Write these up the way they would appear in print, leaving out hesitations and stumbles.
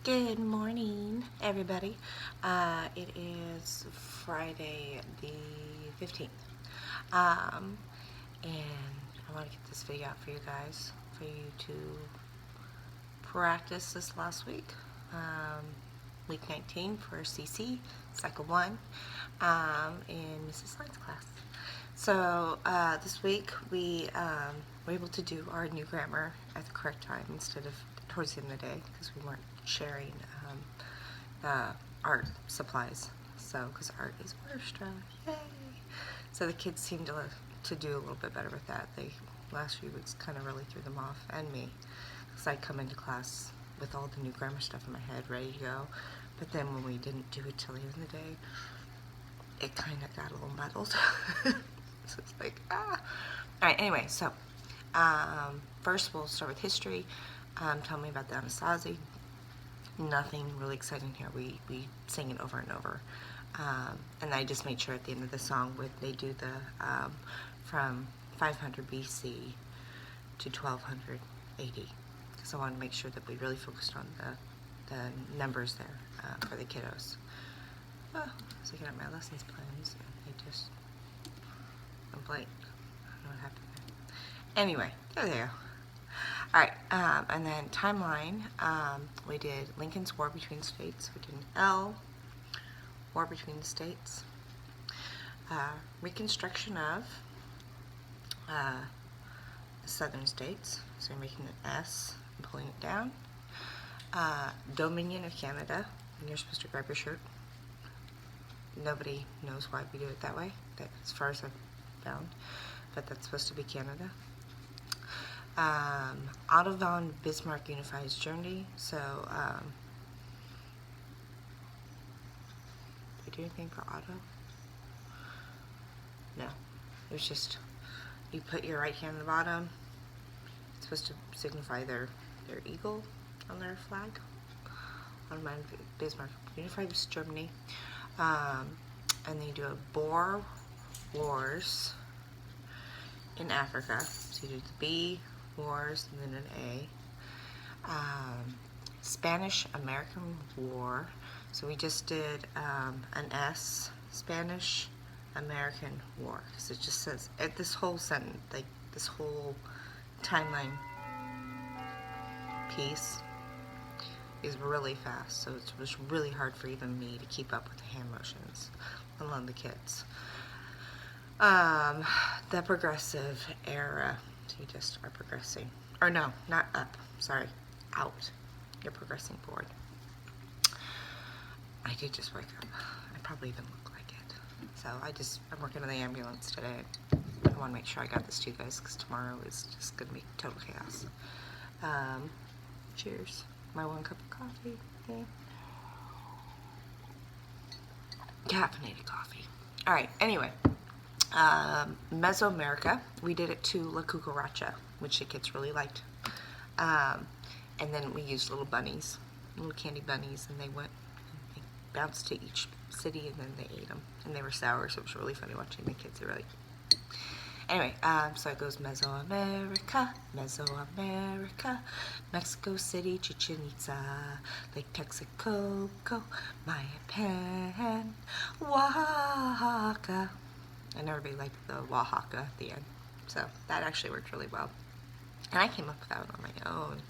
Good morning, everybody. It is Friday the 15th. And I want to get this video out for you guys, for you to practice this last week. Week 19 for CC, cycle 1, in Mrs Lyons' class. So this week we were able to do our new grammar at the correct time instead of towards the end of the day because we weren't sharing art supplies. So because art is orchestra, yay! So the kids seemed to do a little bit better with that. They last few weeks kind of really threw them off, and me, because I'd come into class with all the new grammar stuff in my head ready to go. But then when we didn't do it till the end of the day, it kind of got a little muddled. So it's like, ah. All right, anyway, so first we'll start with history. Tell me about the Anasazi. Nothing really exciting here. We sing it over and over. And I just made sure at the end of the song they do the from 500 BC to 1200 AD. Because I wanted to make sure that we really focused on the numbers there for the kiddos. Oh, I was looking at my lessons plans and they just went blank. I don't know what happened there. Anyway, there they go. Alright, and then timeline, we did Lincoln's War Between States, we did an L, War Between the States, Reconstruction of the Southern States, so you're making an S and pulling it down, Dominion of Canada, and you're supposed to grab your shirt. Nobody knows why we do it that way, as far as I've found, but that's supposed to be Canada. Otto von Bismarck unifies Germany. So, did I do anything for Otto? No. It was just, you put your right hand on the bottom. It's supposed to signify their eagle on their flag. Otto von Bismarck unifies Germany. And then you do a Boer Wars in Africa. So you do the B, Wars, and then an A. Spanish-American War. So we just did an S, Spanish-American War. Because it just says, this whole sentence, like this whole timeline piece is really fast. So it was really hard for even me to keep up with the hand motions, let alone the kids. The progressive era. So you just are progressing. Or no, not up. Sorry, out. You're progressing forward. I did just wake up. I probably even look like it. So I'm working in the ambulance today. I want to make sure I got this to you guys because tomorrow is just going to be total chaos. Cheers. My 1 cup of coffee. Okay. Caffeinated coffee. Alright, anyway. Mesoamerica, we did it to La Cucaracha, which the kids really liked. And then we used little bunnies, little candy bunnies, and they went and they bounced to each city and then they ate them. And they were sour, so it was really funny watching the kids. They were like, anyway, so it goes Mesoamerica, Mesoamerica, Mexico City, Chichen Itza, Lake Texaco, Mayapan, Oaxaca. And everybody liked the Oaxaca at the end. So that actually worked really well. And I came up with that one on my own.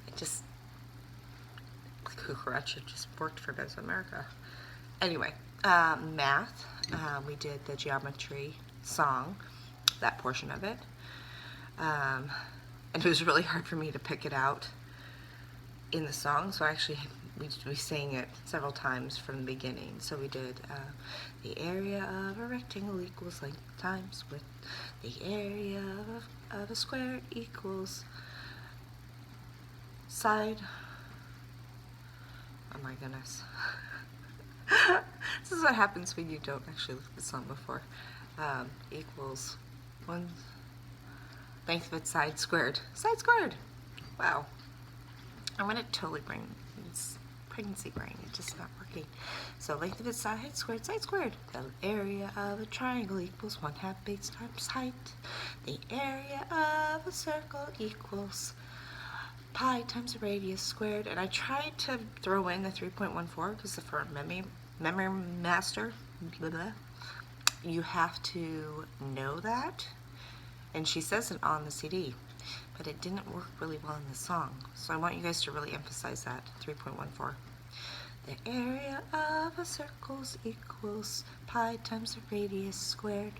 It just, Cucaracha just worked for Mesoamerica. Anyway, math, we did the geometry song, that portion of it. And it was really hard for me to pick it out in the song, so actually we sang it several times from the beginning. So we did the area of a rectangle equals length times width. The area of a square equals side. Oh my goodness. This is what happens when you don't actually look at the song before. Equals 1 length of its side squared. Side squared! Wow. I'm going to totally bring this pregnancy brain. It's just not working. So length of its side squared, side squared. The area of a triangle equals 1/2 base times height. The area of a circle equals pi times the radius squared. And I tried to throw in the 3.14 because for a memory master, blah, blah, you have to know that. And she says it on the CD, but it didn't work really well in the song. So I want you guys to really emphasize that, 3.14. The area of a circle equals pi times the radius squared.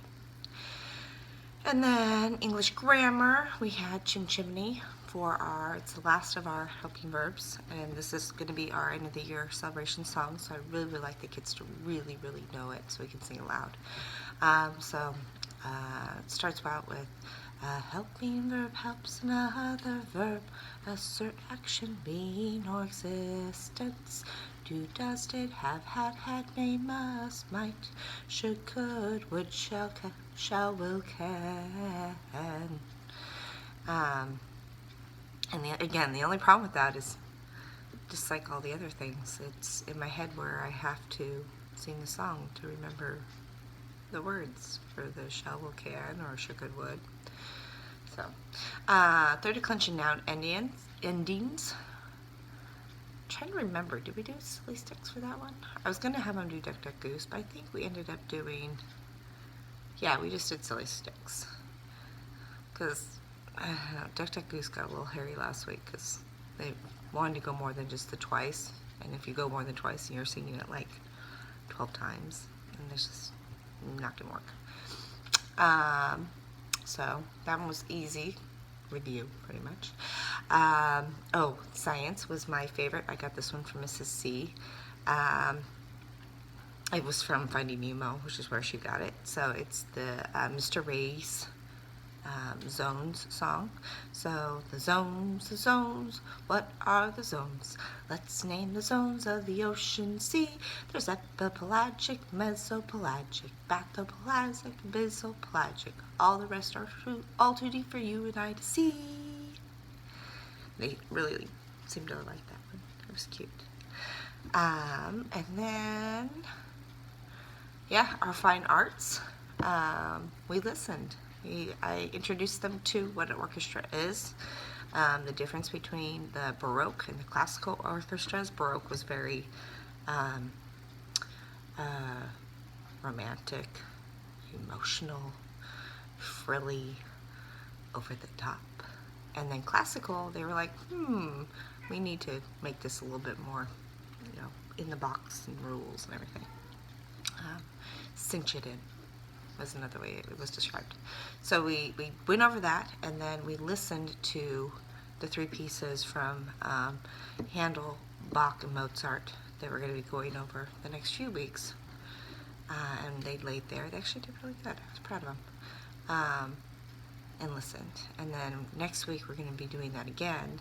And then English grammar, we had chim chimney for it's the last of our helping verbs, and this is going to be our end of the year celebration song, so I really would like the kids to really know it so we can sing it loud. It starts out with a helping verb helps another verb, assert action, being or existence. Do, does, did, have, had, may, must, might, should, could, would, shall, will, can. Again, the only problem with that is, just like all the other things, it's in my head where I have to sing the song to remember the words for the shall, will, can, or should, could, would. So, third declension noun endings. I'm trying to remember, did we do silly sticks for that one? I was going to have them do duck, duck, goose, but I think we ended up doing, yeah, we just did silly sticks. Because, duck, duck, goose got a little hairy last week because they wanted to go more than just the twice. And if you go more than twice and you're singing it like 12 times, and it's just not going to work. So that one was easy. Review, pretty much. Science was my favorite. I got this one from Mrs. C. It was from Finding Nemo, which is where she got it. So it's the Mr. Ray's zones song. So the zones, what are the zones? Let's name the zones of the ocean sea. There's epipelagic, mesopelagic, bathopelagic, bisopelagic. All the rest are all too deep for you and I to see. They really seemed to like that one. It was cute. And then, yeah, our fine arts. We listened. I introduced them to what an orchestra is, the difference between the Baroque and the classical orchestras. Baroque was very romantic, emotional, frilly, over the top. And then classical, they were like, we need to make this a little bit more, in the box and rules and everything. Cinch it in was another way it was described. So we went over that, and then we listened to the three pieces from Handel, Bach, and Mozart that we're going to be going over the next few weeks. And they laid there. They actually did really good. I was proud of them. And listened. And then next week we're going to be doing that again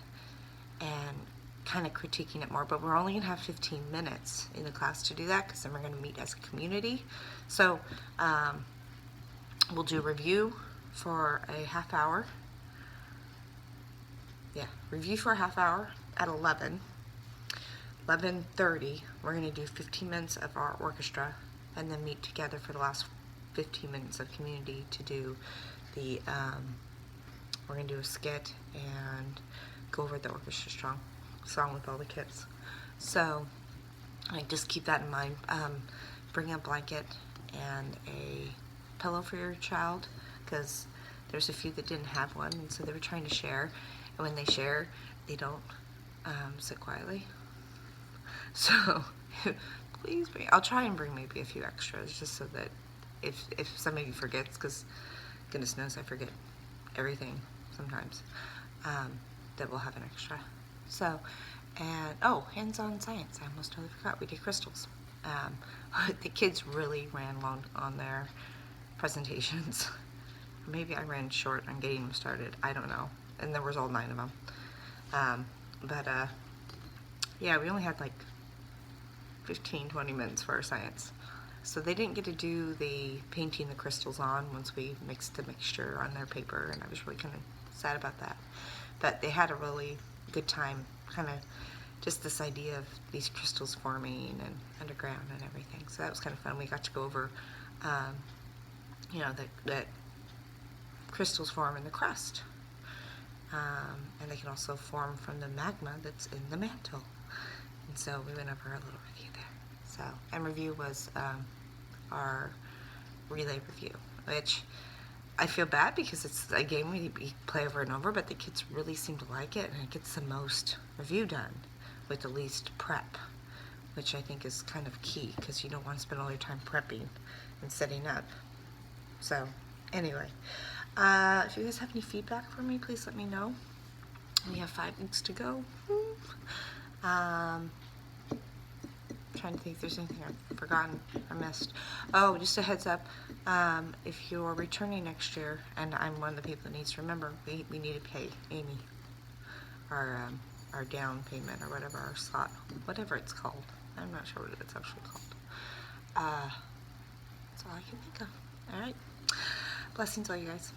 and kind of critiquing it more, but we're only going to have 15 minutes in the class to do that, because then we're going to meet as a community. So we'll do review for a half hour. Yeah, review for a half hour at 11:30, we're going to do 15 minutes of our orchestra, and then meet together for the last 15 minutes of community to do the, we're going to do a skit and go over the orchestra song with all the kids. So just keep that in mind. Bring a blanket and a pillow for your child, because there's a few that didn't have one, and so they were trying to share, and when they share, they don't sit quietly. So please bring, I'll try and bring maybe a few extras, just so that if somebody forgets, because goodness knows I forget everything sometimes, that we'll have an extra. So, and hands-on science, I almost totally forgot, we did crystals. The kids really ran long on their presentations. Maybe I ran short on getting them started, I don't know, and there was all 9 of them. Yeah, we only had like 15-20 minutes for our science. So they didn't get to do the painting the crystals on once we mixed the mixture on their paper, and I was really kind of sad about that. But they had a really good time, kind of just this idea of these crystals forming and underground and everything. So that was kind of fun. We got to go over, that crystals form in the crust. and they can also form from the magma that's in the mantle. And so we went over a little review there. So, and review was our relay review, which I feel bad because it's a game we play over and over, but the kids really seem to like it, and it gets the most review done with the least prep, which I think is kind of key because you don't want to spend all your time prepping and setting up. So, anyway, if you guys have any feedback for me, please let me know. We have 5 weeks to go. Trying to think if there's anything I've forgotten or missed. Oh, just a heads up, if you're returning next year, and I'm one of the people that needs to remember, we need to pay Amy our down payment or whatever, our slot, whatever it's called. I'm not sure what it's actually called. That's all I can think of. All right. Blessings all you guys.